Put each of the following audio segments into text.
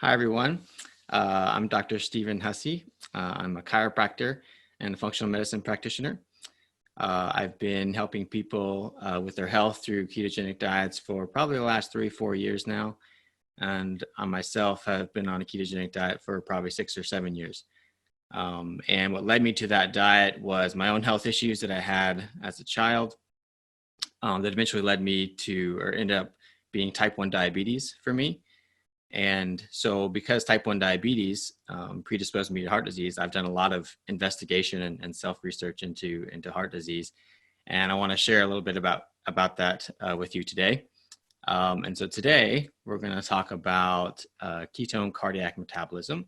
Hi, everyone. I'm Dr. Stephen Hussey. I'm a chiropractor and a functional medicine practitioner. I've been helping people with their health through ketogenic diets for probably the last 3-4 years now. And I myself have been on a ketogenic diet for probably 6 or 7 years. And what led me to that diet was my own health issues that I had as a child that eventually led me to, or ended up being type 1 diabetes for me. And so because type 1 diabetes predisposed me to heart disease, I've done a lot of investigation and self-research into heart disease. And I want to share a little bit about that with you today. And so today we're going to talk about ketone cardiac metabolism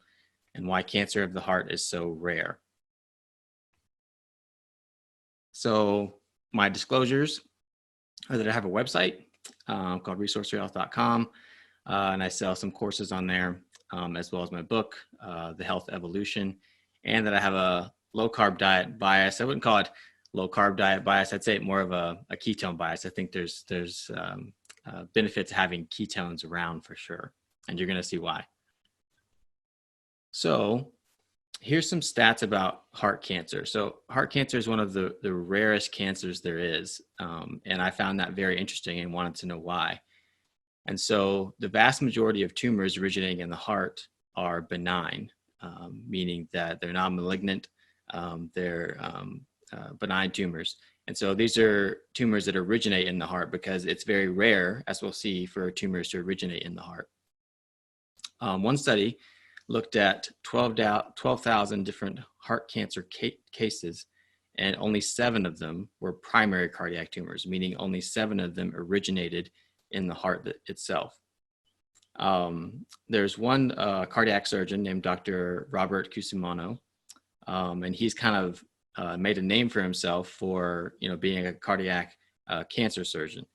and why cancer of the heart is so rare. So my disclosures are that I have a website called resourcehealth.com. And I sell some courses on there, as well as my book, The Health Evolution, and that I have a low-carb diet bias. I wouldn't call it low-carb diet bias. I'd say more of a ketone bias. I think there's benefit to having ketones around for sure, and you're going to see why. So here's some stats about heart cancer. So heart cancer is one of the rarest cancers there is, and I found that very interesting and wanted to know why. And so the vast majority of tumors originating in the heart are benign, meaning that they're not malignant, they're benign tumors. And so these are tumors that originate in the heart because it's very rare, as we'll see, for tumors to originate in the heart. One study looked at 12,000 different heart cancer cases, and only 7 of them were primary cardiac tumors, meaning only 7 of them originated in the heart itself. There's one cardiac surgeon named Dr. Robert Cusumano, and he's kind of made a name for himself for being a cardiac cancer surgeon.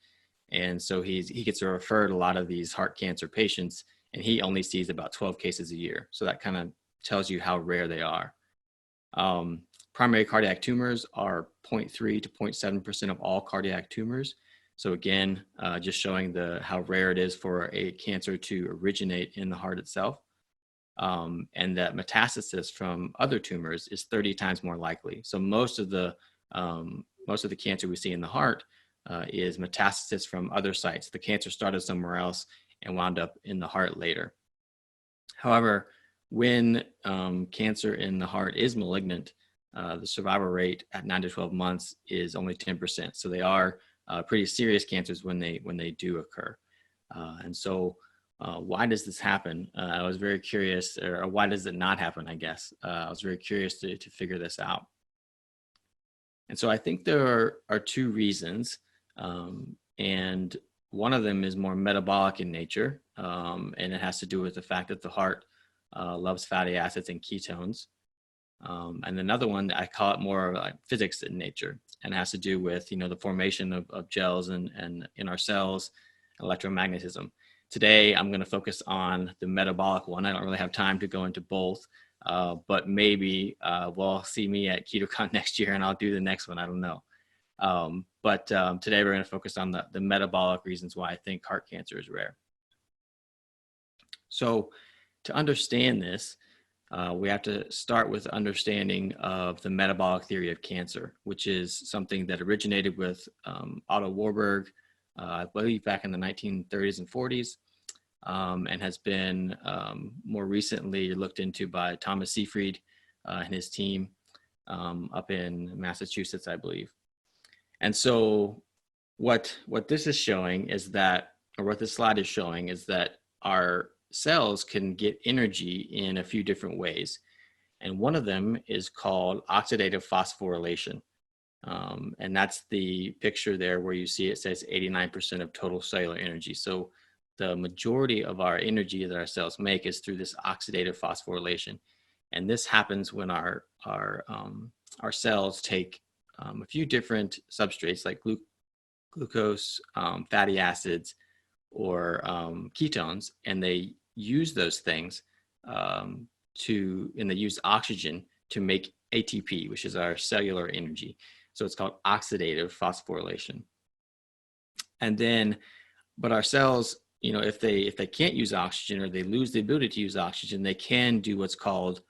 And so he gets referred a lot of these heart cancer patients, and he only sees about 12 cases a year. So that kind of tells you how rare they are. Primary cardiac tumors are 0.3 to 0.7% of all cardiac tumors. So again, just showing how rare it is for a cancer to originate in the heart itself, and that metastasis from other tumors is 30 times more likely. So most of the cancer we see in the heart is metastasis from other sites. The cancer started somewhere else and wound up in the heart later. However, when cancer in the heart is malignant, the survival rate at 9 to 12 months is only 10%. So they are pretty serious cancers when they do occur. And so why does this happen? I was very curious, or why does it not happen, I guess. I was very curious to figure this out. And so I think there are 2 reasons, and one of them is more metabolic in nature, and it has to do with the fact that the heart loves fatty acids and ketones. And another one, I call it more like physics in nature, and it has to do with, the formation of gels and in our cells, electromagnetism. Today, I'm going to focus on the metabolic one. I don't really have time to go into both, but maybe we'll see me at KetoCon next year and I'll do the next one. I don't know. But today we're going to focus on the metabolic reasons why I think heart cancer is rare. So to understand this, we have to start with understanding of the metabolic theory of cancer, which is something that originated with Otto Warburg, I believe back in the 1930s and 40s, and has been more recently looked into by Thomas Seyfried and his team up in Massachusetts, I believe. And so what this is showing is that, or what this slide is showing is that our cells can get energy in a few different ways. And one of them is called oxidative phosphorylation. And that's the picture there where you see it says 89% of total cellular energy. So the majority of our energy that our cells make is through this oxidative phosphorylation. And this happens when our cells take a few different substrates like glucose, fatty acids, or ketones, and they use those things and they use oxygen to make ATP, which is our cellular energy. So it's called oxidative phosphorylation. And then, but our cells, if they can't use oxygen or they lose the ability to use oxygen, they can do what's called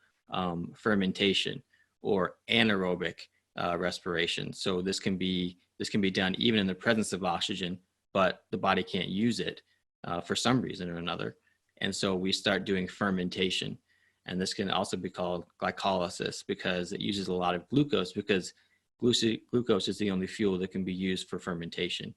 fermentation or anaerobic respiration. So this can be done even in the presence of oxygen, but the body can't use it for some reason or another. And so we start doing fermentation. And this can also be called glycolysis because it uses a lot of glucose, because glucose is the only fuel that can be used for fermentation.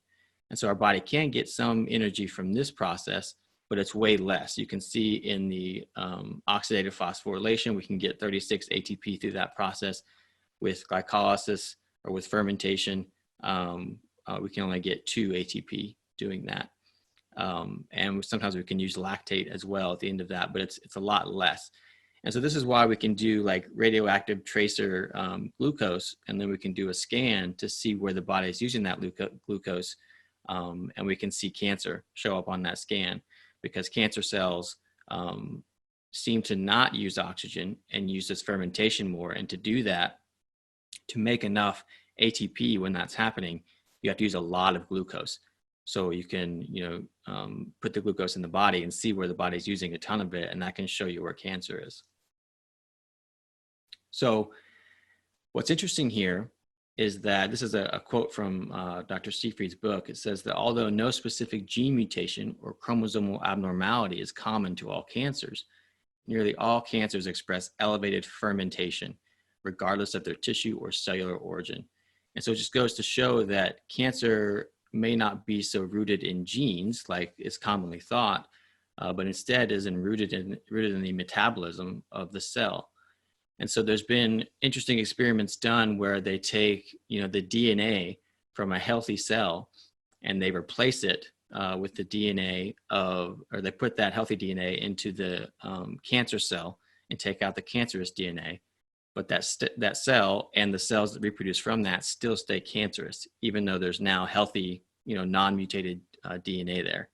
And so our body can get some energy from this process, but it's way less. You can see in the oxidative phosphorylation, we can get 36 ATP through that process. With glycolysis or with fermentation, we can only get 2 ATP doing that. And sometimes we can use lactate as well at the end of that, but it's a lot less. And so this is why we can do like radioactive tracer glucose, and then we can do a scan to see where the body is using that glucose. And we can see cancer show up on that scan, because cancer cells seem to not use oxygen and use this fermentation more. And to do that, to make enough ATP when that's happening, you have to use a lot of glucose. So you can, put the glucose in the body and see where the body's using a ton of it, and that can show you where cancer is. So what's interesting here is that this is a quote from Dr. Seyfried's book. It says that although no specific gene mutation or chromosomal abnormality is common to all cancers, nearly all cancers express elevated fermentation, regardless of their tissue or cellular origin. And so it just goes to show that cancer may not be so rooted in genes like is commonly thought, but instead is rooted in the metabolism of the cell. And so there's been interesting experiments done where they take, the DNA from a healthy cell and they replace it with the DNA or they put that healthy DNA into the cancer cell and take out the cancerous DNA. But that cell and the cells that reproduce from that still stay cancerous, even though there's now healthy, non-mutated DNA there.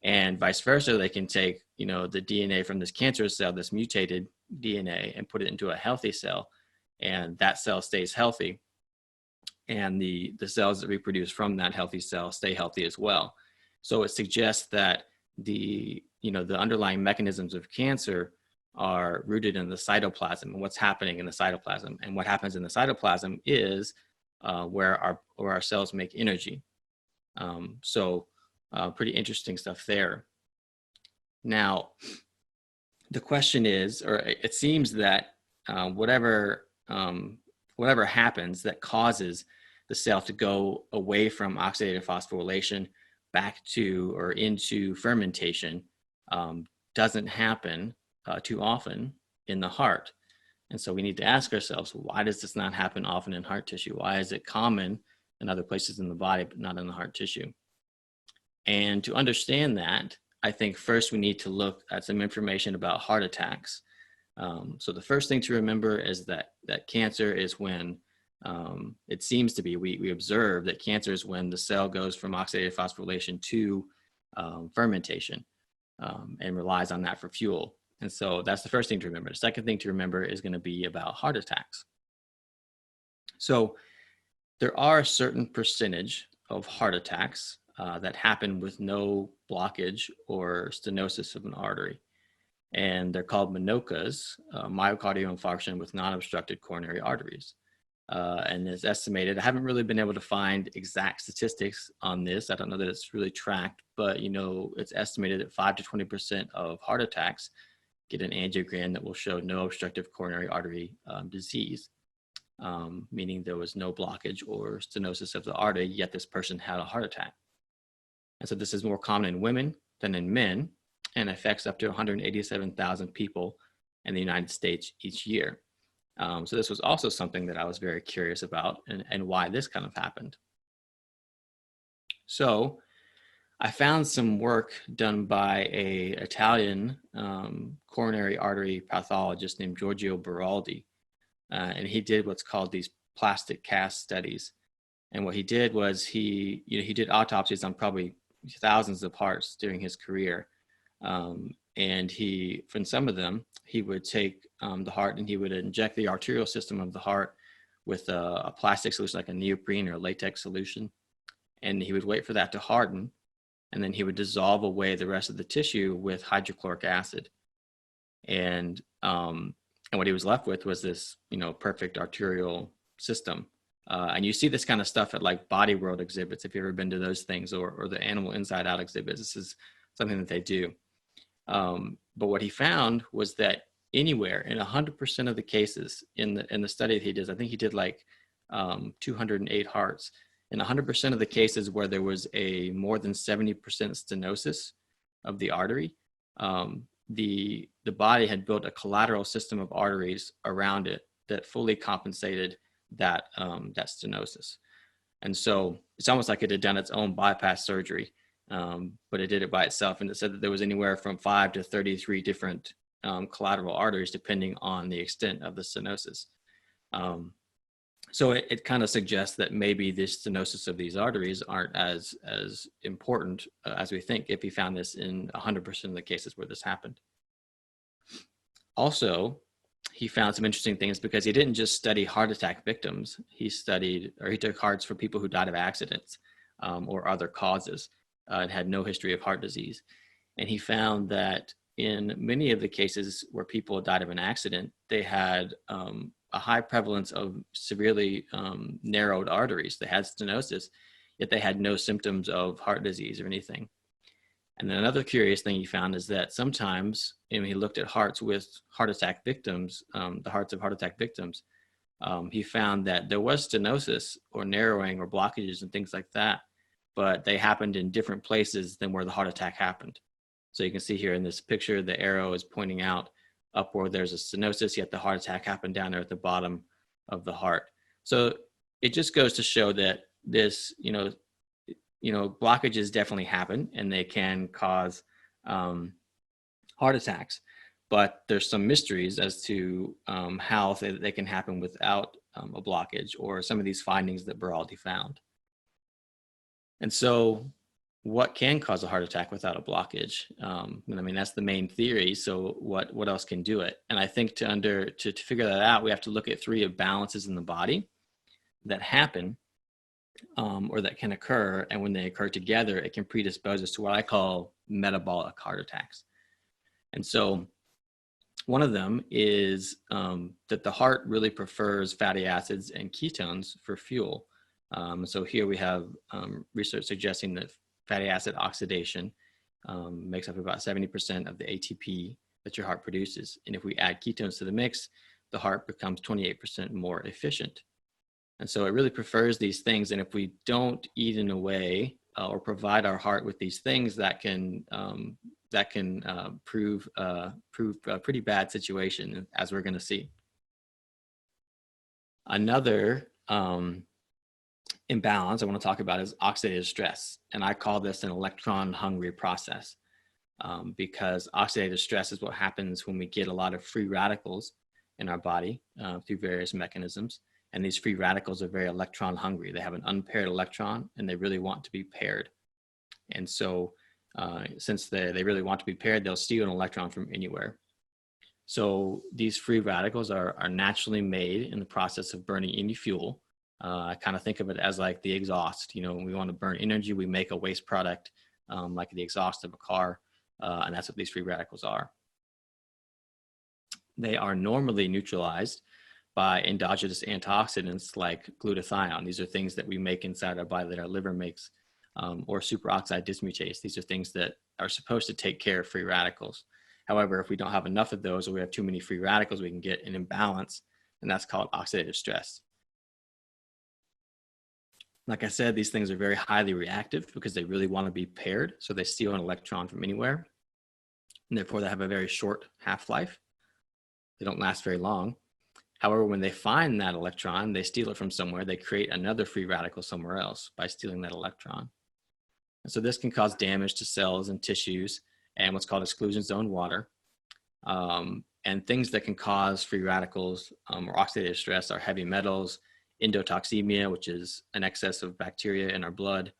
And vice versa, they can take, the DNA from this cancerous cell, this mutated DNA, and put it into a healthy cell, and that cell stays healthy. And the cells that reproduce from that healthy cell stay healthy as well. So it suggests that the underlying mechanisms of cancer are rooted in the cytoplasm and what's happening in the cytoplasm. And what happens in the cytoplasm is where our cells make energy. So pretty interesting stuff there. Now, the question is, or it seems that whatever happens that causes the cell to go away from oxidative phosphorylation back to or into fermentation doesn't happen too often in the heart. And so we need to ask ourselves, why does this not happen often in heart tissue? Why is it common in other places in the body, but not in the heart tissue? And to understand that, I think first we need to look at some information about heart attacks. So the first thing to remember is that cancer is when it seems to be, we observe that cancer is when the cell goes from oxidative phosphorylation to fermentation and relies on that for fuel. And so that's the first thing to remember. The second thing to remember is going to be about heart attacks. So there are a certain percentage of heart attacks that happen with no blockage or stenosis of an artery. And they're called MINOCAs, myocardial infarction with non-obstructed coronary arteries. And it's estimated, I haven't really been able to find exact statistics on this. I don't know that it's really tracked, but it's estimated that 5 to 20% of heart attacks get an angiogram that will show no obstructive coronary artery disease, meaning there was no blockage or stenosis of the artery, yet this person had a heart attack. And so this is more common in women than in men, and affects up to 187,000 people in the United States each year. So this was also something that I was very curious about and why this kind of happened. So I found some work done by an Italian coronary artery pathologist named Giorgio Beraldi. And he did what's called these plastic cast studies. And what he did was he did autopsies on probably thousands of hearts during his career. And from some of them, he would take the heart and he would inject the arterial system of the heart with a plastic solution like a neoprene or a latex solution. And he would wait for that to harden. and then he would dissolve away the rest of the tissue with hydrochloric acid. And what he was left with was this, perfect arterial system. And you see this kind of stuff at like Body World exhibits, if you've ever been to those things, or the Animal Inside Out exhibits. This is something that they do. But what he found was that anywhere in 100% of the cases in the study that he did, I think he did like 208 hearts, in 100% of the cases where there was a more than 70% stenosis of the artery, the body had built a collateral system of arteries around it that fully compensated that stenosis. And so it's almost like it had done its own bypass surgery, but it did it by itself. And it said that there was anywhere from 5 to 33 different collateral arteries, depending on the extent of the stenosis. So it kind of suggests that maybe the stenosis of these arteries aren't as important as we think, if he found this in 100% of the cases where this happened. Also, he found some interesting things because he didn't just study heart attack victims. He took hearts for people who died of accidents or other causes and had no history of heart disease. And he found that in many of the cases where people died of an accident, they had a high prevalence of severely narrowed arteries. They had stenosis, yet they had no symptoms of heart disease or anything. And then another curious thing he found is that sometimes, when he looked at hearts with heart attack victims, the hearts of heart attack victims, he found that there was stenosis or narrowing or blockages and things like that, but they happened in different places than where the heart attack happened. So you can see here in this picture, the arrow is pointing out up where there's a stenosis, yet the heart attack happened down there at the bottom of the heart. So it just goes to show that this, blockages definitely happen and they can cause heart attacks, but there's some mysteries as to how they can happen without a blockage, or some of these findings that Beraldi found. And so what can cause a heart attack without a blockage? That's the main theory. So what else can do it? And I think to figure that out, we have to look at 3 imbalances in the body that happen or that can occur. And when they occur together, it can predispose us to what I call metabolic heart attacks. And so one of them is that the heart really prefers fatty acids and ketones for fuel. So here we have research suggesting that fatty acid oxidation makes up about 70% of the ATP that your heart produces. And if we add ketones to the mix, the heart becomes 28% more efficient. And so it really prefers these things. And if we don't eat in a way or provide our heart with these things, that can prove a pretty bad situation, as we're going to see. Another imbalance I want to talk about is oxidative stress. And I call this an electron-hungry process because oxidative stress is what happens when we get a lot of free radicals in our body through various mechanisms. And these free radicals are very electron-hungry. They have an unpaired electron and they really want to be paired. And so since they really want to be paired, they'll steal an electron from anywhere. So these free radicals are naturally made in the process of burning any fuel. I kind of think of it as like the exhaust. When we want to burn energy, we make a waste product like the exhaust of a car, and that's what these free radicals are. They are normally neutralized by endogenous antioxidants like glutathione. These are things that we make inside our body that our liver makes, or superoxide dismutase. These are things that are supposed to take care of free radicals. However, if we don't have enough of those, or we have too many free radicals, we can get an imbalance, and that's called oxidative stress. Like I said, these things are very highly reactive because they really want to be paired. So they steal an electron from anywhere. And therefore, they have a very short half-life. They don't last very long. However, when they find that electron, they steal it from somewhere. They create another free radical somewhere else by stealing that electron. And so this can cause damage to cells and tissues and what's called exclusion zone water. And things that can cause free radicals or oxidative stress are heavy metals, endotoxemia, which is an excess of bacteria in our blood,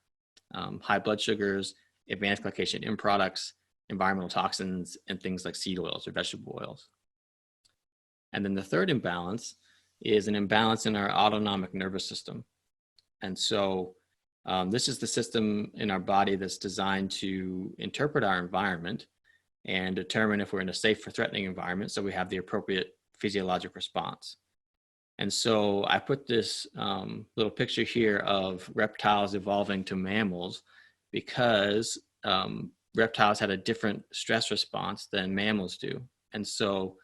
high blood sugars, advanced glycation end products, environmental toxins, and things like seed oils or vegetable oils. And then the third imbalance is an imbalance in our autonomic nervous system. And so This is the system in our body that's designed to interpret our environment and determine if we're in a safe or threatening environment, so we have the appropriate physiologic response. And so I put this little picture here of reptiles evolving to mammals because reptiles had a different stress response than mammals do. And so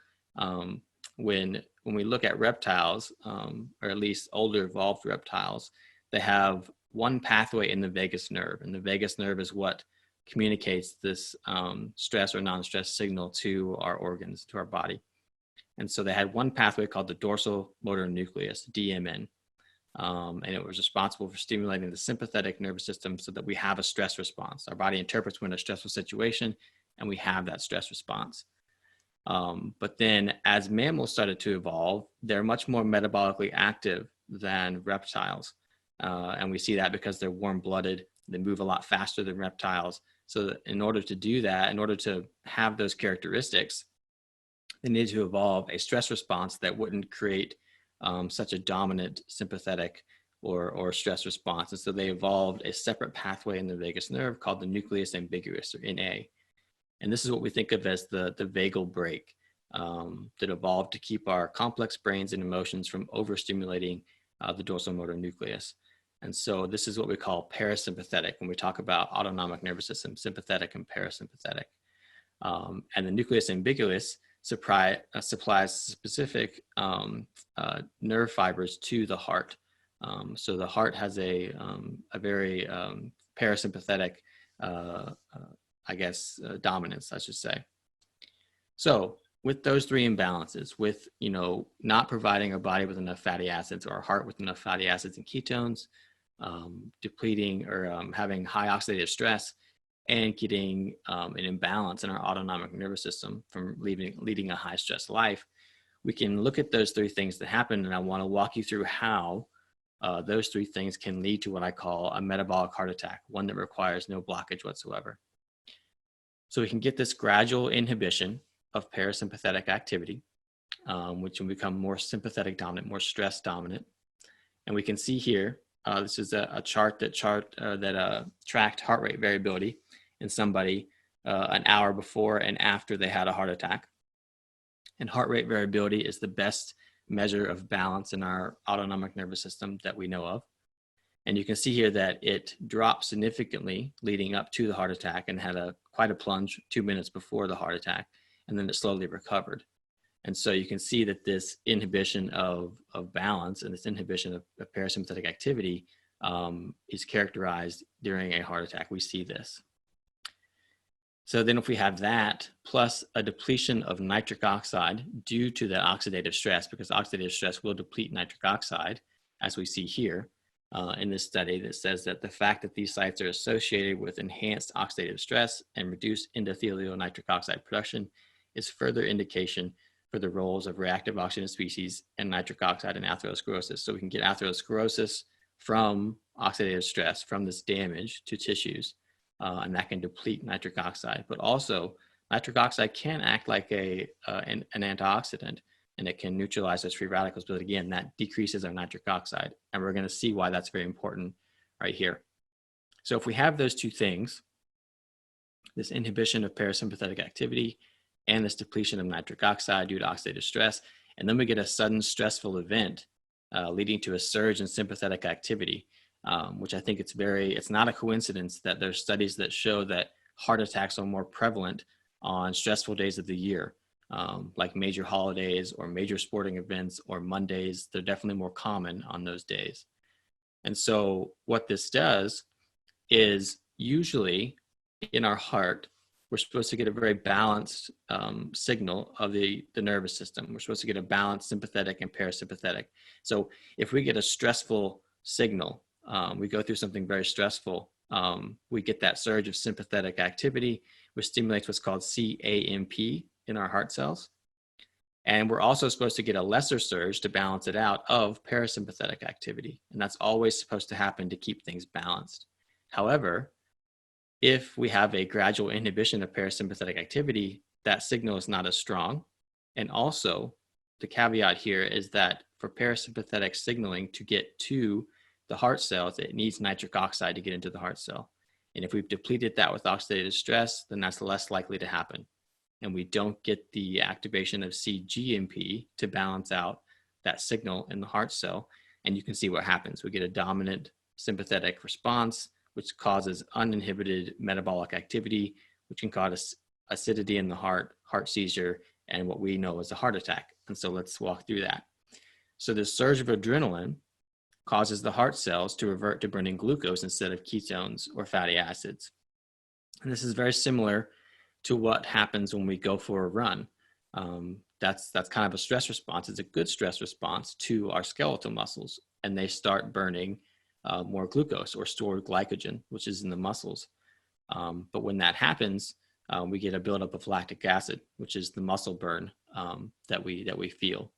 when we look at reptiles, or at least older evolved reptiles, they have one pathway in the vagus nerve. And the vagus nerve is what communicates this stress or non-stress signal to our organs, to our body. And so they had one pathway called the dorsal motor nucleus, DMN. And it was responsible for stimulating the sympathetic nervous system so that we have a stress response. Our body interprets when a stressful situation, and we have that stress response. But then as mammals started to evolve, they're much more metabolically active than reptiles. And we see that because they're warm-blooded, they move a lot faster than reptiles. So in order to do that, in order to have those characteristics, they need to evolve a stress response that wouldn't create such a dominant sympathetic or stress response. And so they evolved a separate pathway in the vagus nerve called the nucleus ambiguus, or NA. And this is what we think of as the vagal brake that evolved to keep our complex brains and emotions from overstimulating the dorsal motor nucleus. And so this is what we call parasympathetic when we talk about autonomic nervous system, sympathetic and parasympathetic. And the nucleus ambiguus supplies specific nerve fibers to the heart. So the heart has a very parasympathetic, dominance, I should say. So with those three imbalances, with not providing our body with enough fatty acids or our heart with enough fatty acids and ketones, depleting or having high oxidative stress, and getting an imbalance in our autonomic nervous system from leading a high stress life, we can look at those three things that happen. And I want to walk you through how those three things can lead to what I call a metabolic heart attack, one that requires no blockage whatsoever. So we can get this gradual inhibition of parasympathetic activity, which will become more sympathetic dominant, more stress dominant. And we can see here, this is a chart that tracked heart rate variability in somebody an hour before and after they had a heart attack. And heart rate variability is the best measure of balance in our autonomic nervous system that we know of. And you can see here that it dropped significantly leading up to the heart attack and had quite a plunge 2 minutes before the heart attack, and then it slowly recovered. And so you can see that this inhibition of balance and this inhibition of parasympathetic activity is characterized during a heart attack. We see this. So then if we have that plus a depletion of nitric oxide due to the oxidative stress, because oxidative stress will deplete nitric oxide, as we see here in this study that says that the fact that these sites are associated with enhanced oxidative stress and reduced endothelial nitric oxide production is further indication for the roles of reactive oxygen species and nitric oxide in atherosclerosis. So we can get atherosclerosis from oxidative stress, from this damage to tissues, and that can deplete nitric oxide. But also, nitric oxide can act like an antioxidant, and it can neutralize those free radicals. But again, that decreases our nitric oxide, and we're going to see why that's very important right here. So if we have those two things, this inhibition of parasympathetic activity and this depletion of nitric oxide due to oxidative stress, and then we get a sudden stressful event leading to a surge in sympathetic activity, which I think it's not a coincidence that there's studies that show that heart attacks are more prevalent on stressful days of the year, like major holidays or major sporting events or Mondays. They're definitely more common on those days. And so what this does is usually in our heart, we're supposed to get a very balanced signal of the nervous system. We're supposed to get a balanced sympathetic and parasympathetic. So if we get a stressful signal, we go through something very stressful, we get that surge of sympathetic activity, which stimulates what's called CAMP in our heart cells. And we're also supposed to get a lesser surge to balance it out of parasympathetic activity. And that's always supposed to happen to keep things balanced. However, if we have a gradual inhibition of parasympathetic activity, that signal is not as strong. And also, the caveat here is that for parasympathetic signaling to get to the heart cells, it needs nitric oxide to get into the heart cell. And if we've depleted that with oxidative stress, then that's less likely to happen. And we don't get the activation of cGMP to balance out that signal in the heart cell. And you can see what happens. We get a dominant sympathetic response, which causes uninhibited metabolic activity, which can cause acidity in the heart seizure, and what we know as a heart attack. And so let's walk through that. So the surge of adrenaline causes the heart cells to revert to burning glucose instead of ketones or fatty acids. And this is very similar to what happens when we go for a run. That's kind of a stress response. It's a good stress response to our skeletal muscles, and they start burning more glucose or stored glycogen, which is in the muscles. But when that happens, we get a buildup of lactic acid, which is the muscle burn that we feel.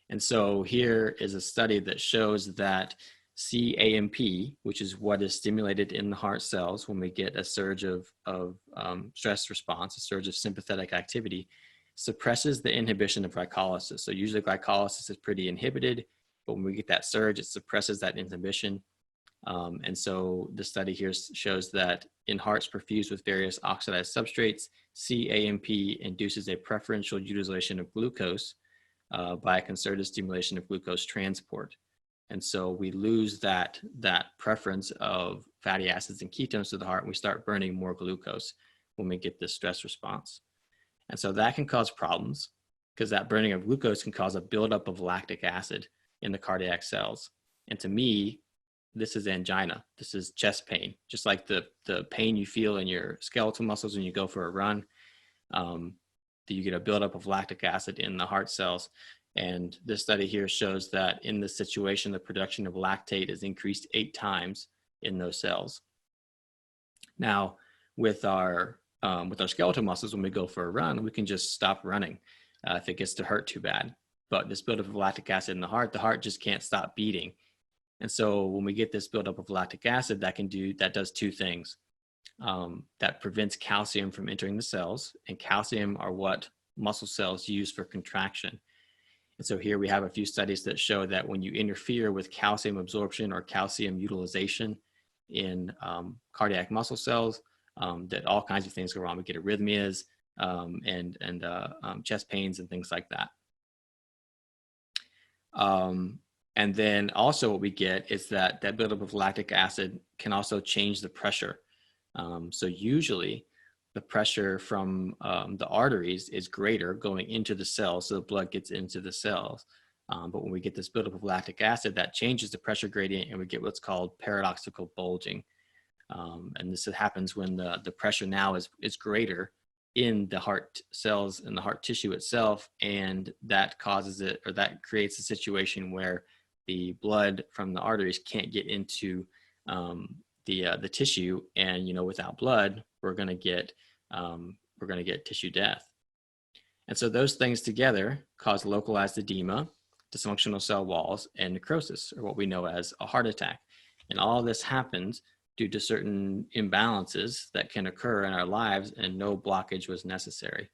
And so here is a study that shows that CAMP, which is what is stimulated in the heart cells when we get a surge of stress response, a surge of sympathetic activity, suppresses the inhibition of glycolysis. So usually glycolysis is pretty inhibited, but when we get that surge, it suppresses that inhibition. And so the study here shows that in hearts perfused with various oxidized substrates, CAMP induces a preferential utilization of glucose by a concerted stimulation of glucose transport. And so we lose that preference of fatty acids and ketones to the heart, and we start burning more glucose when we get this stress response. And so that can cause problems because that burning of glucose can cause a buildup of lactic acid in the cardiac cells. And to me, this is angina. This is chest pain, just like the pain you feel in your skeletal muscles when you go for a run. You get a buildup of lactic acid in the heart cells. And this study here shows that in this situation, the production of lactate is increased 8 times in those cells. Now, with our skeletal muscles, when we go for a run, we can just stop running if it gets to hurt too bad. But this buildup of lactic acid in the heart just can't stop beating. And so when we get this buildup of lactic acid, that does 2 things. That prevents calcium from entering the cells, and calcium are what muscle cells use for contraction. And so here we have a few studies that show that when you interfere with calcium absorption or calcium utilization in cardiac muscle cells, that all kinds of things go wrong. We get arrhythmias and chest pains and things like that. And then also what we get is that buildup of lactic acid can also change the pressure. So usually the pressure from the arteries is greater going into the cells, so the blood gets into the cells. But when we get this buildup of lactic acid, that changes the pressure gradient, and we get what's called paradoxical bulging. And this happens when the pressure now is greater in the heart cells and the heart tissue itself, and that creates a situation where the blood from the arteries can't get into the tissue, and without blood we're going to get tissue death. And so those things together cause localized edema, dysfunctional cell walls, and necrosis, or what we know as a heart attack. And all this happens due to certain imbalances that can occur in our lives, and no blockage was necessary.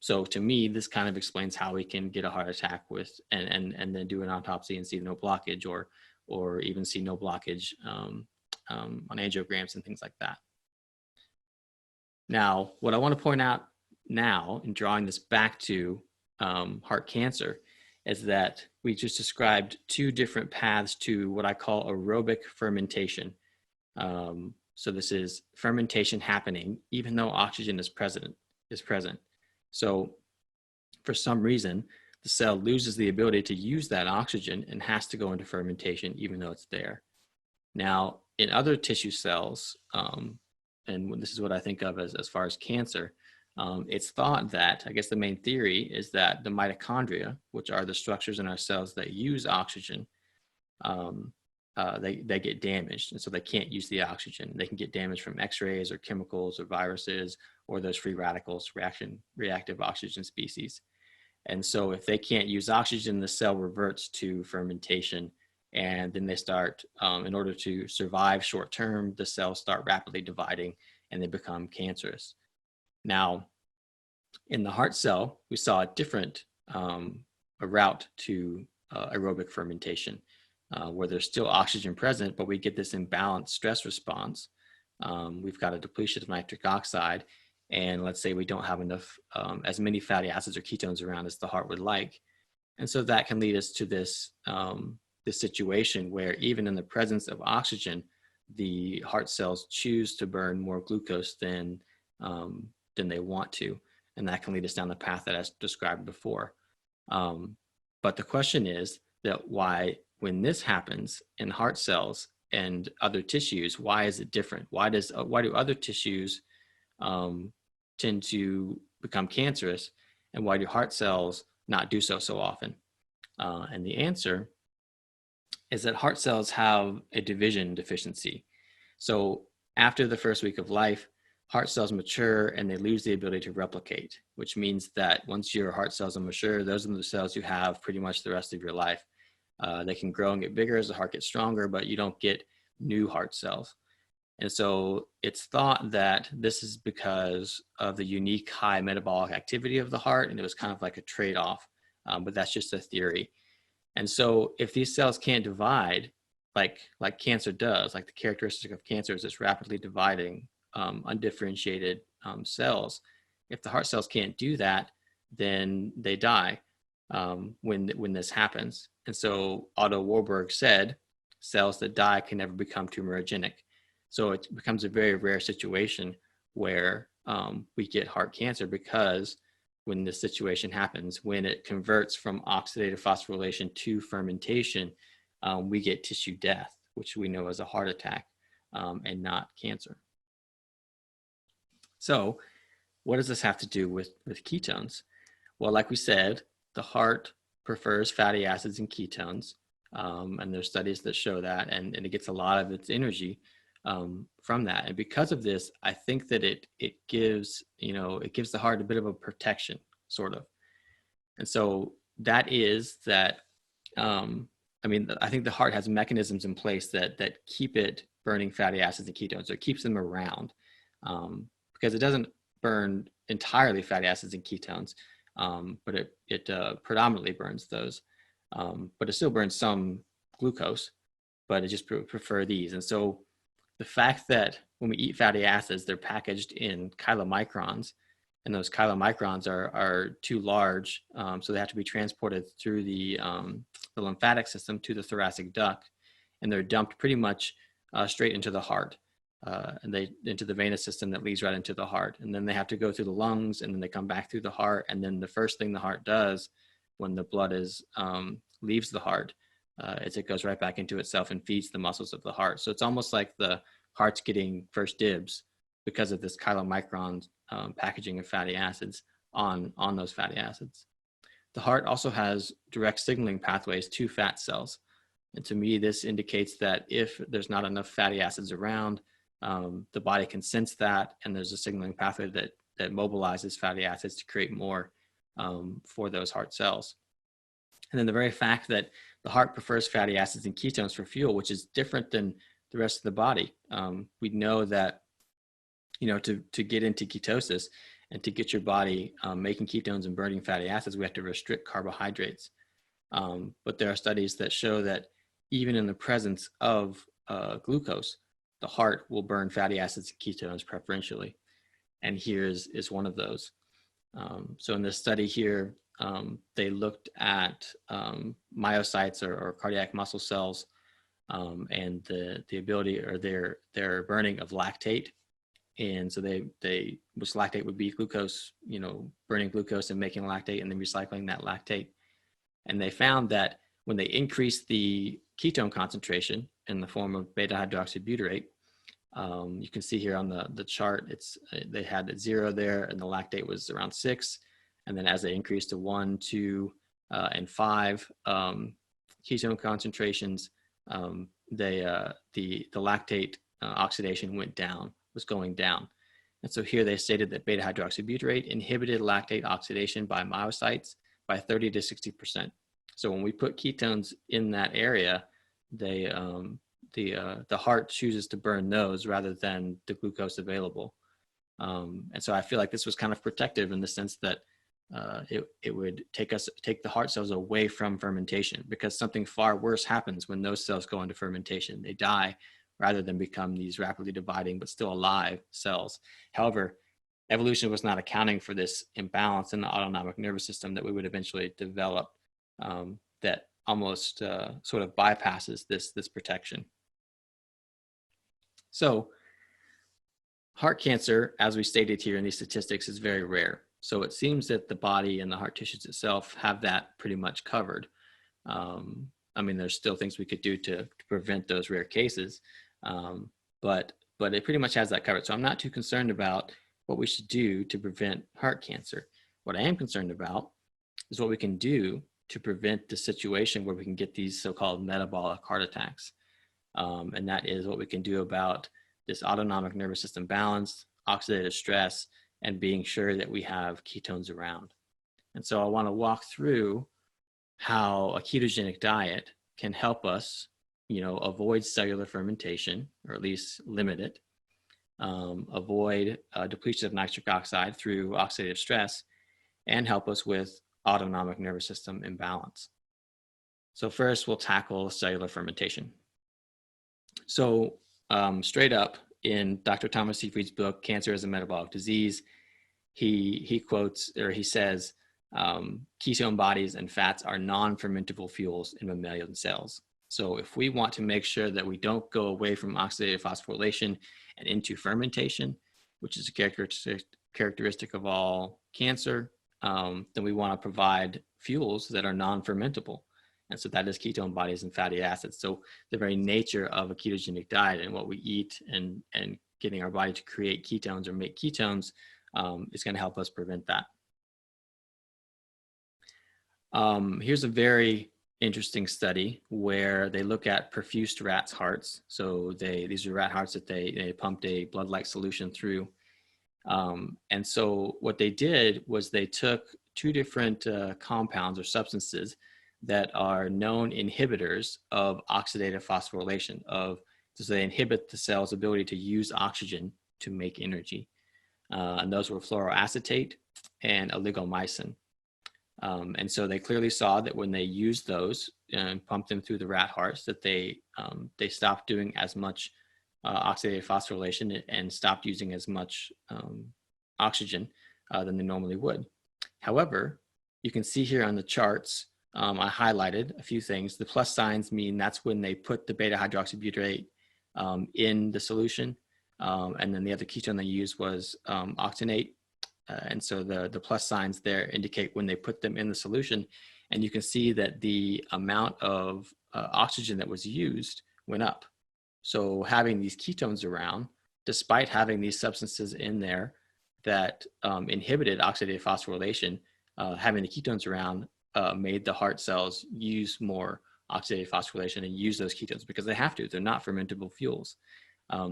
So to me, this kind of explains how we can get a heart attack and then do an autopsy and see no blockage, or even see no blockage on angiograms and things like that. Now, what I want to point out now, in drawing this back to heart cancer, is that we just described 2 different paths to what I call aerobic fermentation. So this is fermentation happening even though oxygen is present. So for some reason, the cell loses the ability to use that oxygen and has to go into fermentation even though it's there. Now, in other tissue cells, and this is what I think of as far as cancer, it's thought that, I guess the main theory is that the mitochondria, which are the structures in our cells that use oxygen, they get damaged, and so they can't use the oxygen. They can get damaged from X-rays or chemicals or viruses or those free radicals, reactive oxygen species. And so if they can't use oxygen, the cell reverts to fermentation, and then they start, in order to survive short term, the cells start rapidly dividing and they become cancerous. Now, in the heart cell, we saw a different route to aerobic fermentation. where there's still oxygen present, but we get this imbalanced stress response. We've got a depletion of nitric oxide, and let's say we don't have enough, as many fatty acids or ketones around as the heart would like. And so that can lead us to this, this situation where even in the presence of oxygen, the heart cells choose to burn more glucose than they want to. And that can lead us down the path that I described before. But the question is that why, when this happens in heart cells and other tissues, why is it different? Why do other tissues tend to become cancerous, and why do heart cells not do so often? And the answer is that heart cells have a division deficiency. So after the first week of life, heart cells mature and they lose the ability to replicate, which means that once your heart cells are mature, those are the cells you have pretty much the rest of your life. They can grow and get bigger as the heart gets stronger, but you don't get new heart cells. And so it's thought that this is because of the unique high metabolic activity of the heart, and it was kind of like a trade-off, but that's just a theory. And so if these cells can't divide, like cancer does, like the characteristic of cancer is this rapidly dividing, undifferentiated cells. If the heart cells can't do that, then they die when this happens. And so Otto Warburg said, cells that die can never become tumorigenic. So it becomes a very rare situation where we get heart cancer, because when this situation happens, when it converts from oxidative phosphorylation to fermentation, we get tissue death, which we know as a heart attack, and not cancer. So what does this have to do with ketones? Well, like we said, the heart prefers fatty acids and ketones, and there's studies that show that, and it gets a lot of its energy from that. And because of this, I think that it gives the heart a bit of a protection, sort of. And so that is that, I think the heart has mechanisms in place that keep it burning fatty acids and ketones, or it keeps them around, because it doesn't burn entirely fatty acids and ketones, but it predominantly burns those, but it still burns some glucose, but it just prefer these. And so the fact that when we eat fatty acids, they're packaged in chylomicrons, and those chylomicrons are too large, so they have to be transported through the lymphatic system to the thoracic duct, and they're dumped pretty much straight into the heart, and into the venous system that leads right into the heart. And then they have to go through the lungs, and then they come back through the heart. And then the first thing the heart does when the blood leaves the heart is it goes right back into itself and feeds the muscles of the heart. So it's almost like the heart's getting first dibs because of this chylomicron packaging of fatty acids on those fatty acids. The heart also has direct signaling pathways to fat cells. And to me, this indicates that if there's not enough fatty acids around, the body can sense that, and there's a signaling pathway that mobilizes fatty acids to create more for those heart cells. And then the very fact that the heart prefers fatty acids and ketones for fuel, which is different than the rest of the body. We know that, to get into ketosis and to get your body making ketones and burning fatty acids, we have to restrict carbohydrates. But there are studies that show that even in the presence of glucose, the heart will burn fatty acids and ketones preferentially. And here is one of those. So in this study here, they looked at myocytes or cardiac muscle cells, and the ability or their burning of lactate. And so which lactate would be glucose, burning glucose and making lactate and then recycling that lactate. And they found that when they increased the ketone concentration in the form of beta hydroxybutyrate, you can see here on the chart, they had at 0 there, and the lactate was around 6. And then as they increased to 1, 2, and 5 ketone concentrations, the lactate oxidation was going down. And so here they stated that beta hydroxybutyrate inhibited lactate oxidation by myocytes by 30 to 60%. So when we put ketones in that area, the heart chooses to burn those rather than the glucose available. And so I feel like this was kind of protective in the sense that it would take the heart cells away from fermentation, because something far worse happens when those cells go into fermentation. They die rather than become these rapidly dividing but still alive cells. However, evolution was not accounting for this imbalance in the autonomic nervous system that we would eventually develop, that almost sort of bypasses this protection. So heart cancer, as we stated here in these statistics, is very rare. So it seems that the body and the heart tissues itself have that pretty much covered. I mean, there's still things we could do to prevent those rare cases, but it pretty much has that covered. So I'm not too concerned about what we should do to prevent heart cancer. What I am concerned about is what we can do to prevent the situation where we can get these so-called metabolic heart attacks. And that is what we can do about this autonomic nervous system balance, oxidative stress, and being sure that we have ketones around. And so I want to walk through how a ketogenic diet can help us, avoid cellular fermentation, or at least limit it, avoid depletion of nitric oxide through oxidative stress, and help us with autonomic nervous system imbalance. So first, we'll tackle cellular fermentation. So straight up in Dr. Thomas Seyfried's book, Cancer as a Metabolic Disease, he quotes, or he says, ketone bodies and fats are non-fermentable fuels in mammalian cells. So if we want to make sure that we don't go away from oxidative phosphorylation and into fermentation, which is a characteristic of all cancer, then we want to provide fuels that are non-fermentable. And so that is ketone bodies and fatty acids. So the very nature of a ketogenic diet and what we eat and getting our body to create ketones or make ketones is going to help us prevent that. Here's a very interesting study where they look at perfused rats' hearts. So these are rat hearts that they pumped a blood-like solution through. And so what they did was they took two different compounds or substances that are known inhibitors of oxidative phosphorylation, so they inhibit the cell's ability to use oxygen to make energy. And those were fluoroacetate and oligomycin. And so they clearly saw that when they used those and pumped them through the rat hearts, that they stopped doing as much oxidative phosphorylation and stopped using as much oxygen than they normally would. However, you can see here on the charts, I highlighted a few things. The plus signs mean that's when they put the beta hydroxybutyrate in the solution. And then the other ketone they used was octanate. And so the plus signs there indicate when they put them in the solution. And you can see that the amount of oxygen that was used went up. So having these ketones around, despite having these substances in there that inhibited oxidative phosphorylation, having the ketones around made the heart cells use more oxidative phosphorylation and use those ketones because they have to. They're not fermentable fuels.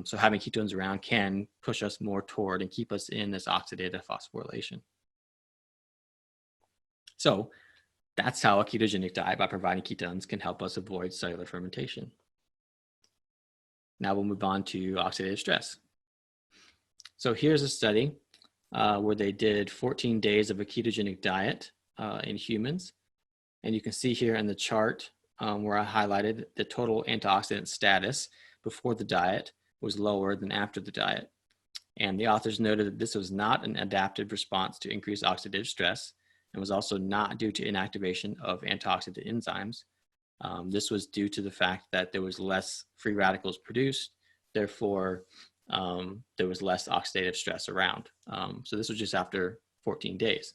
So having ketones around can push us more toward and keep us in this oxidative phosphorylation. So that's how a ketogenic diet, by providing ketones, can help us avoid cellular fermentation. Now we'll move on to oxidative stress. So here's a study where they did 14 days of a ketogenic diet in humans. And you can see here in the chart where I highlighted the total antioxidant status before the diet was lower than after the diet. And the authors noted that this was not an adaptive response to increased oxidative stress and was also not due to inactivation of antioxidant enzymes. This was due to the fact that there was less free radicals produced, therefore there was less oxidative stress around. So this was just after 14 days.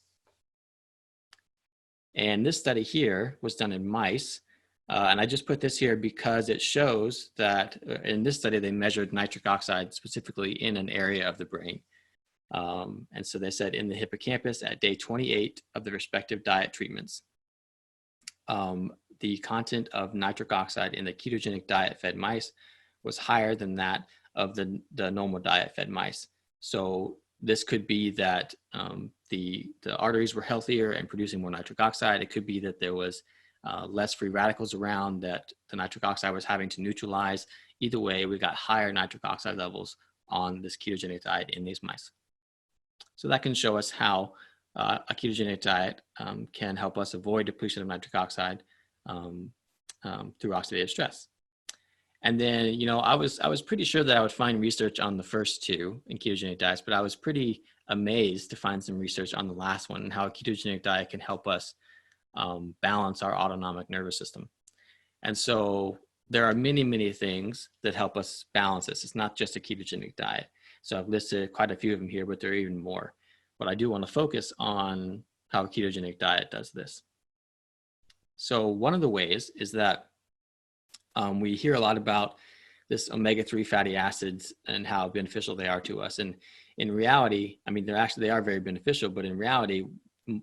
And this study here was done in mice. And I just put this here because it shows that in this study, they measured nitric oxide specifically in an area of the brain. And so they said in the hippocampus at day 28 of the respective diet treatments, the content of nitric oxide in the ketogenic diet fed mice was higher than that of the normal diet fed mice. So this could be that the arteries were healthier and producing more nitric oxide. It could be that there was less free radicals around that the nitric oxide was having to neutralize. Either way, we got higher nitric oxide levels on this ketogenic diet in these mice. So that can show us how a ketogenic diet can help us avoid depletion of nitric oxide through oxidative stress. And then, you know, I was pretty sure that I would find research on the first two in ketogenic diets, but I was pretty amazed to find some research on the last one and how a ketogenic diet can help us balance our autonomic nervous system. And so there are many, many things that help us balance this. It's not just a ketogenic diet. So I've listed quite a few of them here, but there are even more. But I do want to focus on how a ketogenic diet does this. So one of the ways is that we hear a lot about this omega-3 fatty acids and how beneficial they are to us. And in reality, I mean, they are very beneficial, but in reality,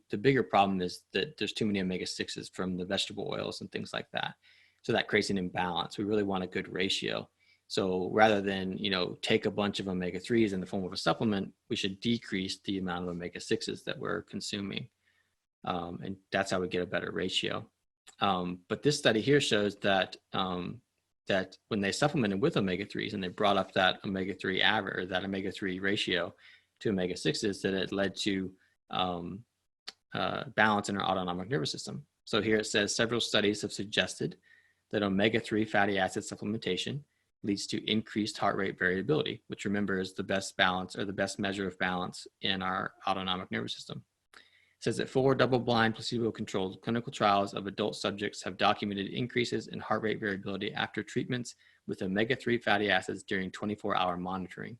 the bigger problem is that there's too many omega-6s from the vegetable oils and things like that. So that creates an imbalance. We really want a good ratio. So rather than, you know, take a bunch of omega-3s in the form of a supplement, we should decrease the amount of omega-6s that we're consuming. And that's how we get a better ratio. But this study here shows that that when they supplemented with omega-3s and they brought up that omega-3 average, or that omega-3 ratio to omega-6s, that it led to balance in our autonomic nervous system. So here it says several studies have suggested that omega-3 fatty acid supplementation leads to increased heart rate variability, which, remember, is the best balance, or the best measure of balance in our autonomic nervous system. It says that 4 double-blind placebo-controlled clinical trials of adult subjects have documented increases in heart rate variability after treatments with omega-3 fatty acids during 24-hour monitoring.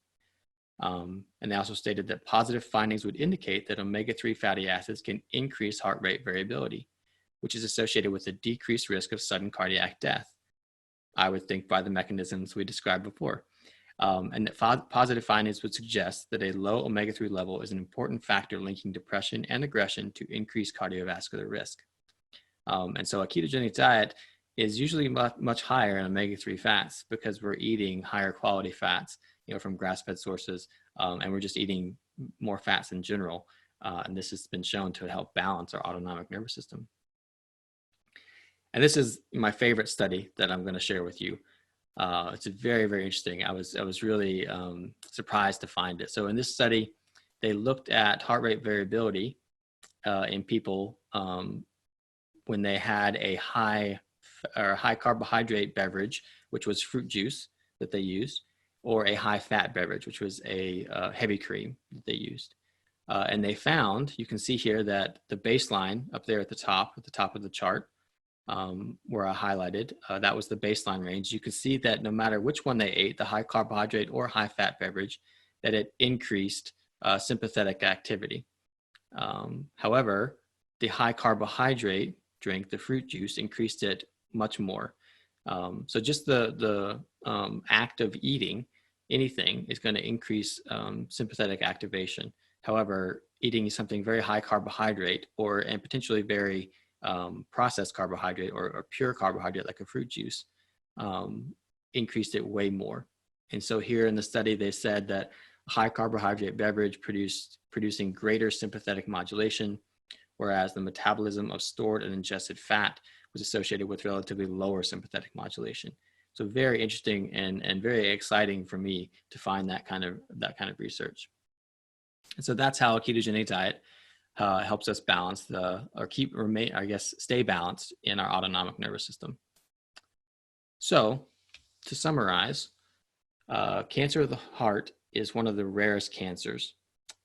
And they also stated that positive findings would indicate that omega-3 fatty acids can increase heart rate variability, which is associated with a decreased risk of sudden cardiac death, I would think, by the mechanisms we described before. And that positive findings would suggest that a low omega-3 level is an important factor linking depression and aggression to increased cardiovascular risk. And so a ketogenic diet is usually much higher in omega-3 fats because we're eating higher quality fats, you know, from grass-fed sources, and we're just eating more fats in general. And this has been shown to help balance our autonomic nervous system. And this is my favorite study that I'm going to share with you. It's very, very interesting. I was really surprised to find it. So in this study, they looked at heart rate variability in people when they had a high carbohydrate beverage, which was fruit juice that they used, or a high fat beverage, which was a heavy cream that they used. And they found, you can see here, that the baseline up there at the top of the chart, where I highlighted, that was the baseline range. You can see that no matter which one they ate, the high carbohydrate or high fat beverage, that it increased sympathetic activity. However, the high carbohydrate drink, the fruit juice, increased it much more. So just the act of eating anything is going to increase sympathetic activation. However, eating something very high carbohydrate and potentially very processed carbohydrate or pure carbohydrate like a fruit juice increased it way more. And so here in the study, they said that a high carbohydrate beverage producing greater sympathetic modulation, whereas the metabolism of stored and ingested fat was associated with relatively lower sympathetic modulation. So very interesting and very exciting for me to find that kind of research. And so that's how a ketogenic diet helps us balance stay balanced in our autonomic nervous system. So to summarize, cancer of the heart is one of the rarest cancers.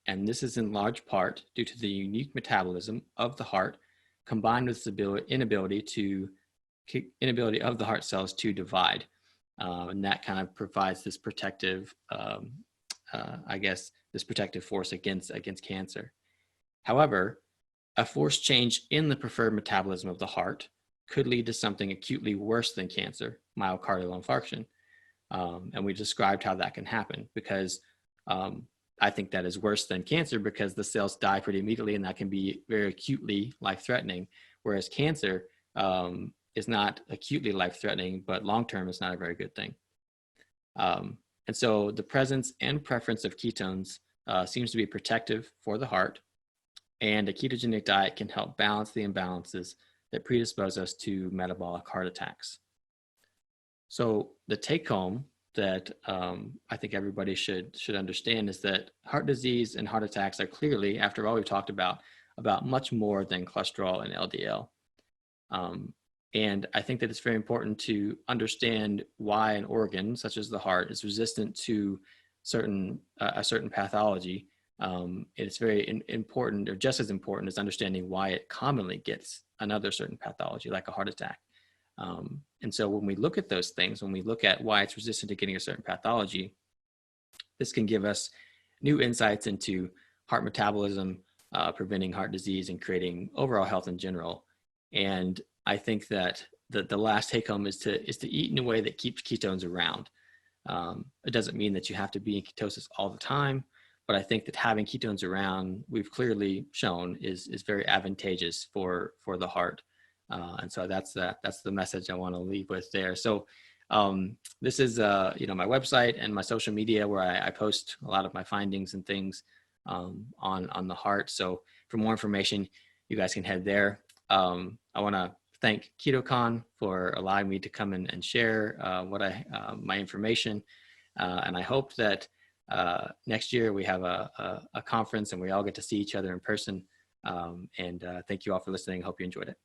And this is in large part due to the unique metabolism of the heart combined with the inability of the heart cells to divide. And that kind of provides this protective, this protective force against cancer. However, a forced change in the preferred metabolism of the heart could lead to something acutely worse than cancer, myocardial infarction. And we described how that can happen because I think that is worse than cancer because the cells die pretty immediately and that can be very acutely life-threatening, whereas cancer is not acutely life-threatening, but long-term is not a very good thing. And so the presence and preference of ketones seems to be protective for the heart, and a ketogenic diet can help balance the imbalances that predispose us to metabolic heart attacks. So the take-home that I think everybody should understand is that heart disease and heart attacks are clearly, after all we've talked about, about much more than cholesterol and LDL. And I think that it's very important to understand why an organ, such as the heart, is resistant to a certain pathology. It's very important, or just as important as understanding why it commonly gets another certain pathology, like a heart attack. And so when we look at those things, when we look at why it's resistant to getting a certain pathology, this can give us new insights into heart metabolism, preventing heart disease, and creating overall health in general. And I think that the last take home is to eat in a way that keeps ketones around. It doesn't mean that you have to be in ketosis all the time, but I think that having ketones around, we've clearly shown, is very advantageous for the heart. And so that's the message I want to leave with there. So this is my website and my social media, where I post a lot of my findings and things on the heart. So for more information, you guys can head there. I want to thank KetoCon for allowing me to come in and share my information. And I hope that next year we have a conference and we all get to see each other in person. And thank you all for listening. Hope you enjoyed it.